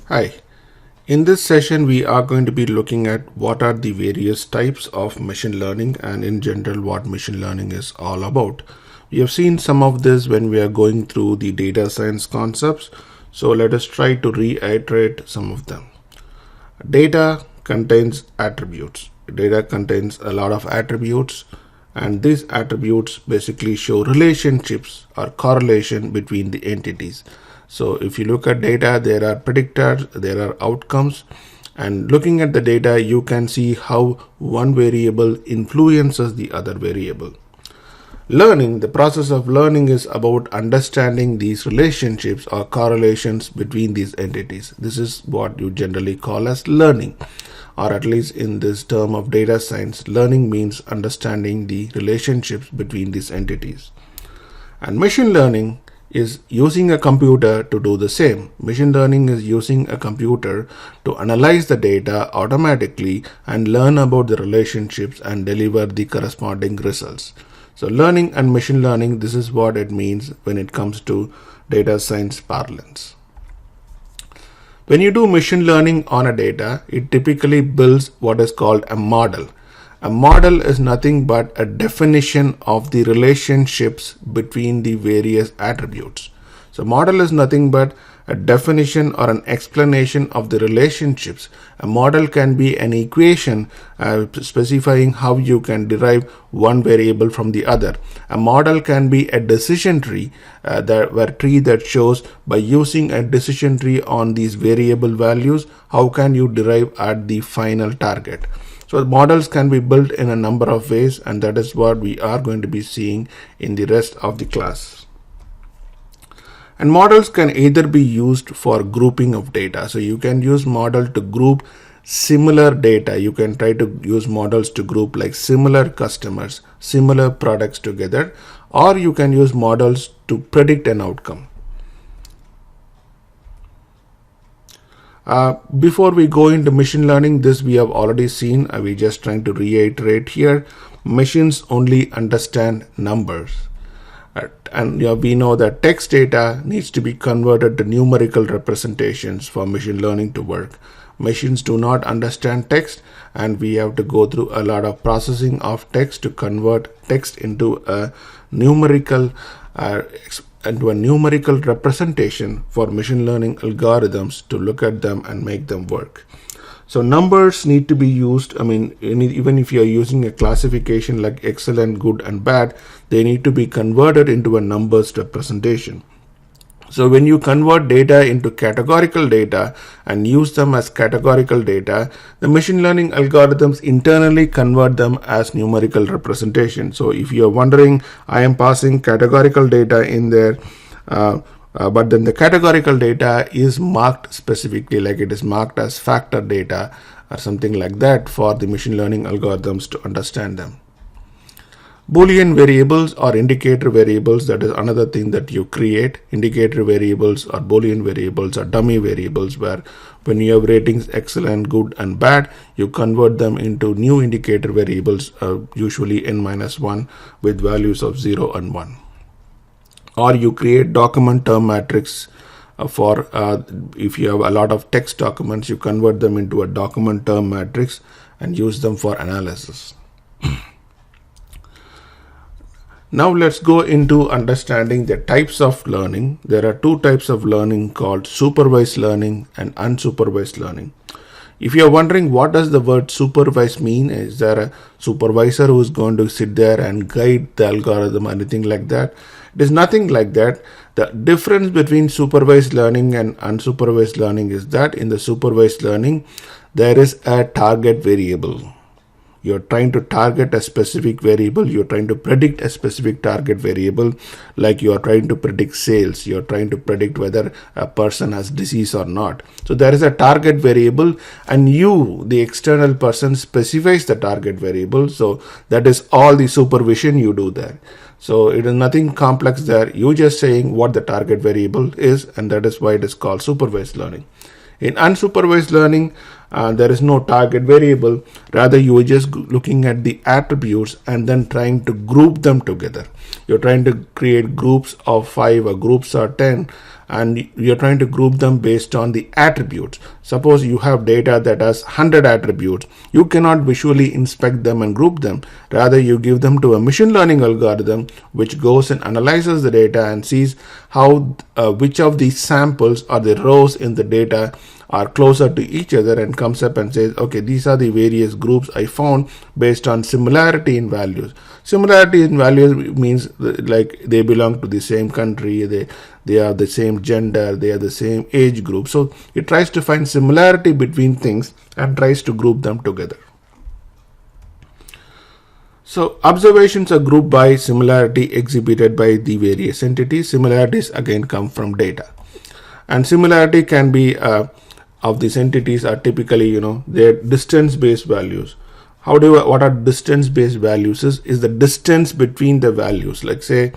Hi, in this session we are going to be looking at what are the various types of machine learning and in general what machine learning is all about. We have seen some of this when we are going through the data science concepts, so let us try to reiterate some of them. Data contains attributes. Data contains a lot of attributes, and these attributes basically show relationships or correlation between the entities. So if you look at data, there are predictors, there are outcomes, and looking at the data, you can see how one variable influences the other variable. Learning, the process of learning is about understanding these relationships or correlations between these entities. This is what you generally call as learning, or at least in this term of data science, learning means understanding the relationships between these entities. And machine learning is using a computer to do the same. Machine learning is using a computer to analyze the data automatically and learn about the relationships and deliver the corresponding results. So learning and machine learning, this is what it means when it comes to data science parlance. When you do machine learning on a data, it typically builds what is called a model. A model is nothing but a definition of the relationships between the various attributes. So model is nothing but a definition or an explanation of the relationships. A model can be an equation specifying how you can derive one variable from the other. A model can be a decision tree, that shows by using a decision tree on these variable values, how can you derive at the final target. So models can be built in a number of ways, and that is what we are going to be seeing in the rest of the class. And models can either be used for grouping of data. So you can use model to group similar data. You can try to use models to group like similar customers, similar products together, or you can use models to predict an outcome. Before we go into machine learning, this we have already seen. We're just trying to reiterate here. Machines only understand numbers. And we know that text data needs to be converted to numerical representations for machine learning to work. Machines do not understand text, and we have to go through a lot of processing of text to convert text into a numerical representation for machine learning algorithms to look at them and make them work. So numbers need to be used. Even if you are using a classification like excellent, good, and bad, they need to be converted into a numbers representation. So when you convert data into categorical data and use them as categorical data, the machine learning algorithms internally convert them as numerical representation. So if you are wondering, I am passing categorical data in there, but then the categorical data is marked specifically, like it is marked as factor data or something like that for the machine learning algorithms to understand them. Boolean variables or indicator variables, that is another thing that you create. Indicator variables or Boolean variables are dummy variables where when you have ratings excellent, good, and bad, you convert them into new indicator variables, usually n-1 with values of 0 and 1. Or you create document term matrix for if you have a lot of text documents, you convert them into a document term matrix and use them for analysis. Now let's go into understanding the types of learning. There are two types of learning called supervised learning and unsupervised learning. If you are wondering what does the word supervised mean, is there a supervisor who is going to sit there and guide the algorithm or anything like that? It is nothing like that. The difference between supervised learning and unsupervised learning is that in the supervised learning, there is a target variable. You're trying to target a specific variable. You're trying to predict a specific target variable, like you are trying to predict sales. You're trying to predict whether a person has disease or not. So there is a target variable, and you, the external person, specifies the target variable. So that is all the supervision you do there. So it is nothing complex there. You just saying what the target variable is, and that is why it is called supervised learning. In unsupervised learning, there is no target variable. Rather, you are just looking at the attributes and then trying to group them together. You're trying to create groups of 5 or groups of 10 and you're trying to group them based on the attributes. Suppose you have data that has 100 attributes. You cannot visually inspect them and group them. Rather, you give them to a machine learning algorithm which goes and analyzes the data and sees how which of these samples or the rows in the data are closer to each other, and comes up and says, okay, these are the various groups I found based on similarity in values. Similarity in values means like they belong to the same country, they are the same gender, they are the same age group. So it tries to find similarity between things and tries to group them together. So observations are grouped by similarity exhibited by the various entities. Similarities again come from data, and similarity can be of these entities are typically, their distance based values. What are distance based values is the distance between the values. Like say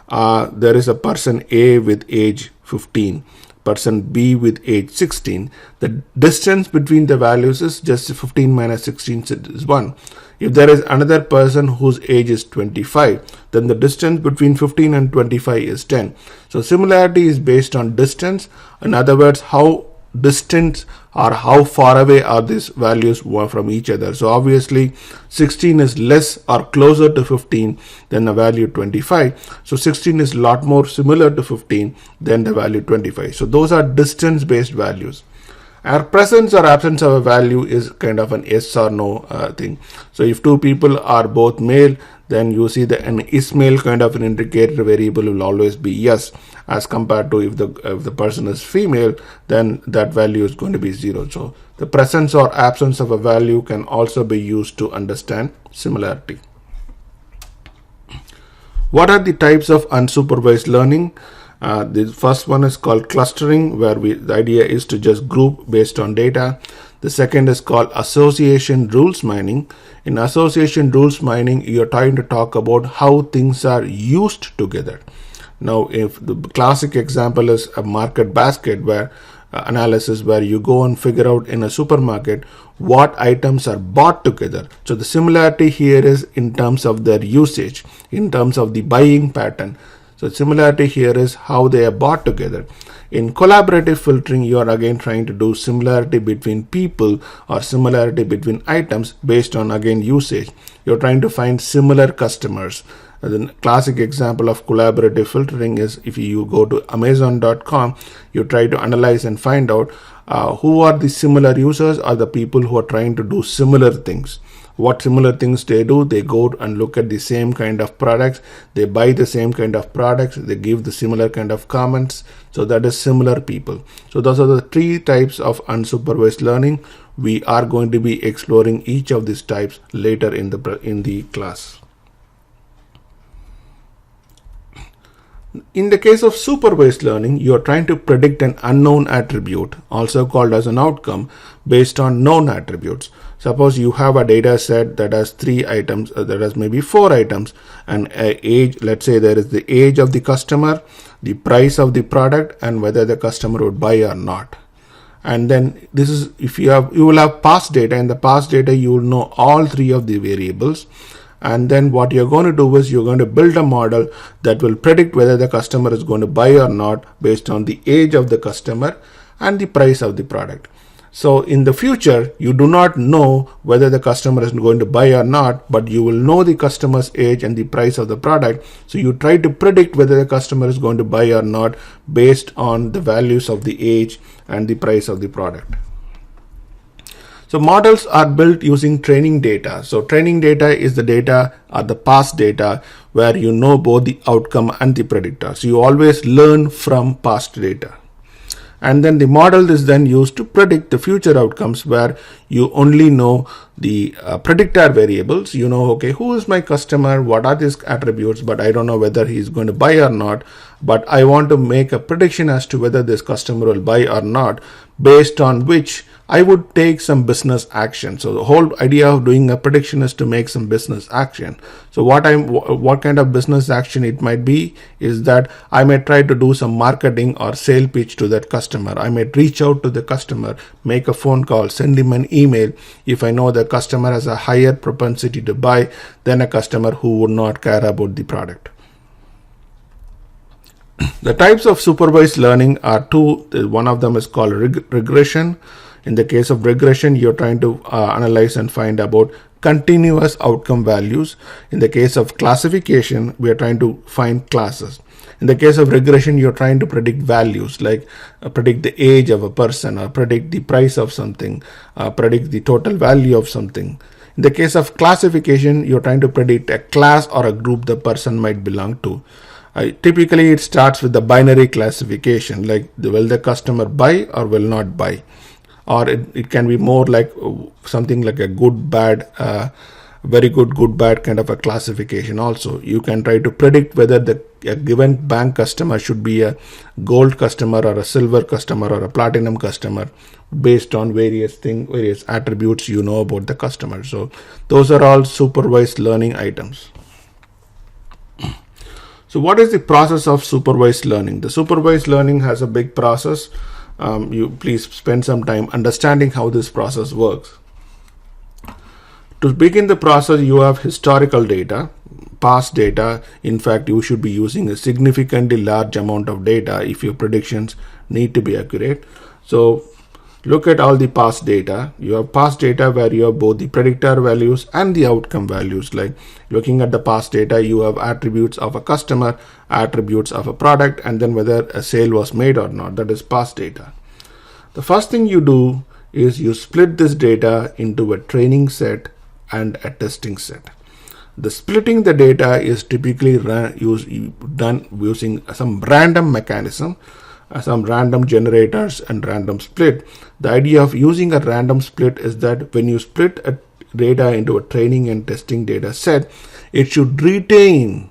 there is a person A with age 15, person B with age 16. The distance between the values is just 15 minus 16 is 1. If there is another person whose age is 25, then the distance between 15 and 25 is 10. So similarity is based on distance. In other words, how distant or how far away are these values from each other. So obviously 16 is less or closer to 15 than the value 25. So 16 is a lot more similar to 15 than the value 25. So those are distance based values. Our presence or absence of a value is kind of an yes or no thing. So if two people are both male, then you see that an Ismail kind of an indicator variable will always be yes, as compared to if the person is female, then that value is going to be 0. So the presence or absence of a value can also be used to understand similarity. What are the types of unsupervised learning? The first one is called clustering, where the idea is to just group based on data. The second is called association rules mining. In association rules mining, you're trying to talk about how things are used together. Now, if the classic example is a market basket where analysis, where you go and figure out in a supermarket what items are bought together. So the similarity here is in terms of their usage, in terms of the buying pattern. So similarity here is how they are bought together. In collaborative filtering, you are again trying to do similarity between people or similarity between items based on again usage. You're trying to find similar customers. The classic example of collaborative filtering is if you go to Amazon.com, you try to analyze and find out who are the similar users or the people who are trying to do similar things. What similar things they do? They go and look at the same kind of products, they buy the same kind of products, they give the similar kind of comments. So that is similar people. So those are the 3 types of unsupervised learning. We are going to be exploring each of these types later in the class. In the case of supervised learning, you are trying to predict an unknown attribute, also called as an outcome, based on known attributes. Suppose you have a data set that has 3 items, that has maybe 4 items, and age, let's say there is the age of the customer, the price of the product, and whether the customer would buy or not. And then this is, if you will have past data. In the past data, you will know all 3 of the variables. And then what you're going to do is you're going to build a model that will predict whether the customer is going to buy or not based on the age of the customer and the price of the product. So in the future, you do not know whether the customer is going to buy or not, but you will know the customer's age and the price of the product. So you try to predict whether the customer is going to buy or not based on the values of the age and the price of the product. So models are built using training data. So training data is the data or the past data where you know both the outcome and the predictor. So you always learn from past data. And then the model is then used to predict the future outcomes, where you only know the predictor variables. You know, okay, who is my customer? What are these attributes? But I don't know whether he's going to buy or not. But I want to make a prediction as to whether this customer will buy or not, based on which I would take some business action. So the whole idea of doing a prediction is to make some business action. So what kind of business action it might be is that I may try to do some marketing or sale pitch to that customer. I may reach out to the customer, make a phone call, send him an email if I know the customer has a higher propensity to buy than a customer who would not care about the product. The types of supervised learning are two. One of them is called regression. In the case of regression, you're trying to analyze and find about continuous outcome values. In the case of classification, we are trying to find classes. In the case of regression, you're trying to predict values like predict the age of a person, or predict the price of something, predict the total value of something. In the case of classification, you're trying to predict a class or a group the person might belong to. Typically, it starts with the binary classification, like will the customer buy or will not buy, or it can be more like something like a good, bad, very good, good, bad kind of a classification. Also, you can try to predict whether a given bank customer should be a gold customer or a silver customer or a platinum customer based on various attributes you know about the customer. So those are all supervised learning items. So what is the process of supervised learning? The supervised learning has a big process. You please spend some time understanding how this process works. To begin the process, you have historical data, past data. In fact, you should be using a significantly large amount of data if your predictions need to be accurate. So look at all the past data. You have past data where you have both the predictor values and the outcome values. Like looking at the past data, you have attributes of a customer, attributes of a product, and then whether a sale was made or not. That is past data. The first thing you do is you split this data into a training set and a testing set. The splitting the data is typically done using some random mechanism, some random generators and random split. The idea of using a random split is that when you split a data into a training and testing data set, it should retain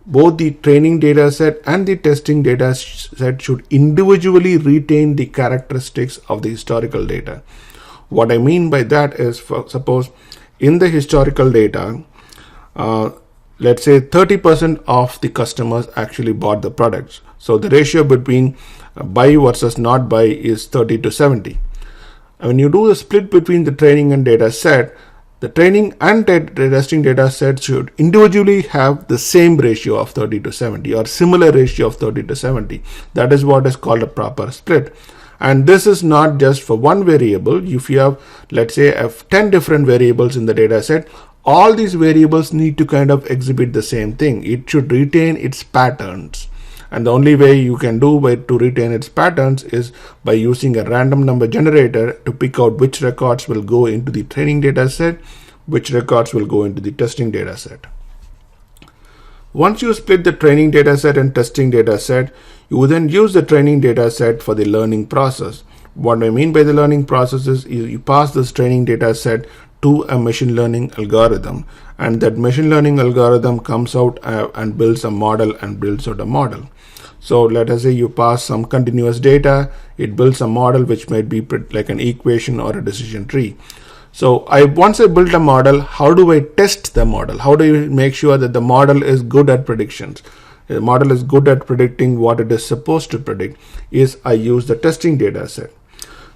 both the training data set and the testing data set should individually retain the characteristics of the historical data. What I mean by that is, suppose in the historical data, let's say 30% of the customers actually bought the products. So the ratio between buy versus not buy is 30 to 70. And when you do the split between the training and data set, the training and testing data set should individually have the same ratio of 30 to 70 or similar ratio of 30 to 70. That is what is called a proper split. And this is not just for one variable. If you have, let's say, 10 different variables in the data set, all these variables need to kind of exhibit the same thing. It should retain its patterns. And the only way you can do to retain its patterns is by using a random number generator to pick out which records will go into the training data set, which records will go into the testing data set. Once you split the training data set and testing data set, you will then use the training data set for the learning process. What I mean by the learning process is you pass this training data set to a machine learning algorithm, and that machine learning algorithm comes out and builds a model and builds out a model. So let us say you pass some continuous data, it builds a model which might be like an equation or a decision tree. So once I build a model, how do I test the model? How do you make sure that the model is good at predictions? The model is good at predicting what it is supposed to predict is I use the testing data set.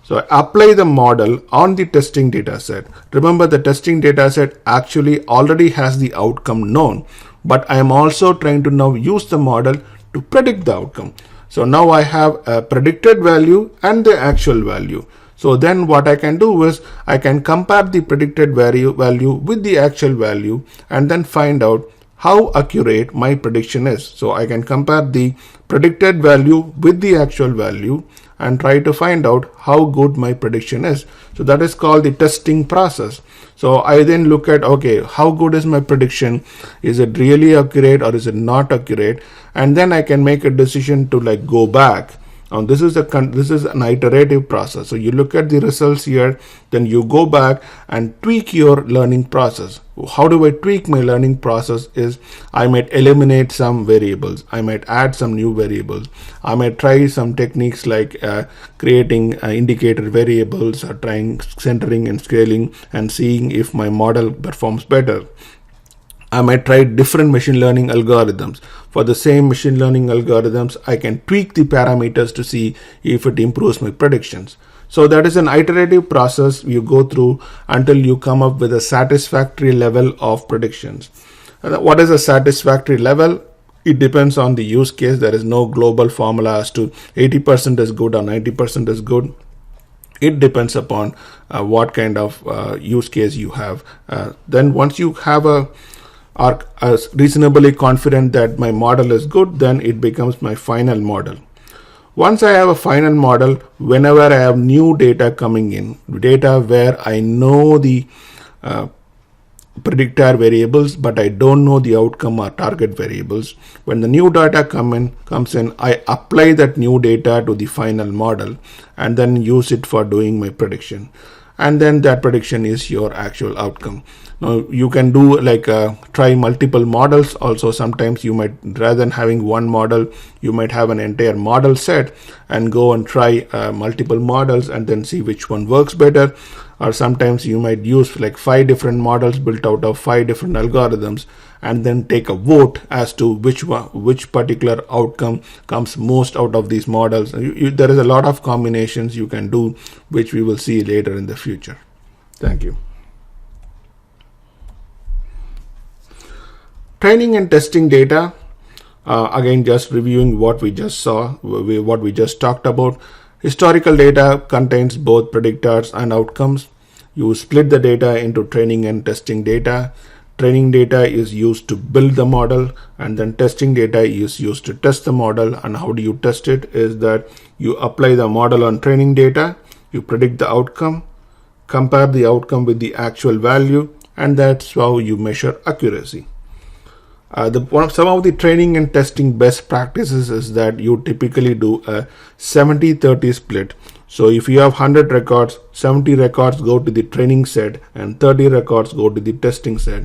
So I apply the model on the testing data set. Remember, the testing data set actually already has the outcome known, but I am also trying to now use the model to predict the outcome. So now I have a predicted value and the actual value. So then what I can do is I can compare the predicted value with the actual value and then find out how accurate my prediction is. So I can compare the predicted value with the actual value and try to find out how good my prediction is. So that is called the testing process. So I then look at, okay, how good is my prediction? Is it really accurate or is it not accurate? And then I can make a decision to like go back. This is an iterative process. So you look at the results here, then you go back and tweak your learning process. How do I tweak my learning process is I might eliminate some variables. I might add some new variables. I might try some techniques like creating indicator variables or trying centering and scaling and seeing if my model performs better. I might try different machine learning algorithms. For the same machine learning algorithms, I can tweak the parameters to see if it improves my predictions. So that is an iterative process you go through until you come up with a satisfactory level of predictions. What is a satisfactory level? It depends on the use case. There is no global formula as to 80% is good or 90% is good. It depends upon what kind of use case you have. Then once you have are reasonably confident that my model is good, then it becomes my final model. Once I have a final model, whenever I have new data coming in, data where I know the predictor variables, but I don't know the outcome or target variables. When the new data comes in, I apply that new data to the final model and then use it for doing my prediction. And then that prediction is your actual outcome. Now you can do like try multiple models. Also, sometimes you might, rather than having one model, you might have an entire model set and go and try multiple models and then see which one works better. Or sometimes you might use like 5 different models built out of 5 different algorithms and then take a vote as to which particular outcome comes most out of these models. There is a lot of combinations you can do, which we will see later in the future. Thank you. Training and testing data. Again, just reviewing what we just saw, what we just talked about. Historical data contains both predictors and outcomes. You split the data into training and testing data. Training data is used to build the model, and then testing data is used to test the model. And how do you test it? Is that you apply the model on training data, you predict the outcome, compare the outcome with the actual value, and that's how you measure accuracy. Some of the training and testing best practices is that you typically do a 70-30 split. So if you have 100 records, 70 records go to the training set and 30 records go to the testing set.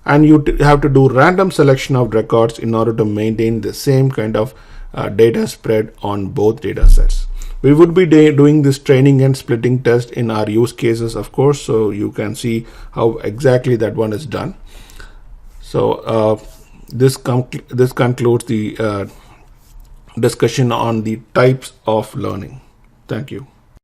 And you have to do random selection of records in order to maintain the same kind of data spread on both data sets. We would be doing this training and splitting test in our use cases, of course, so you can see how exactly that one is done. So this concludes the discussion on the types of learning. Thank you.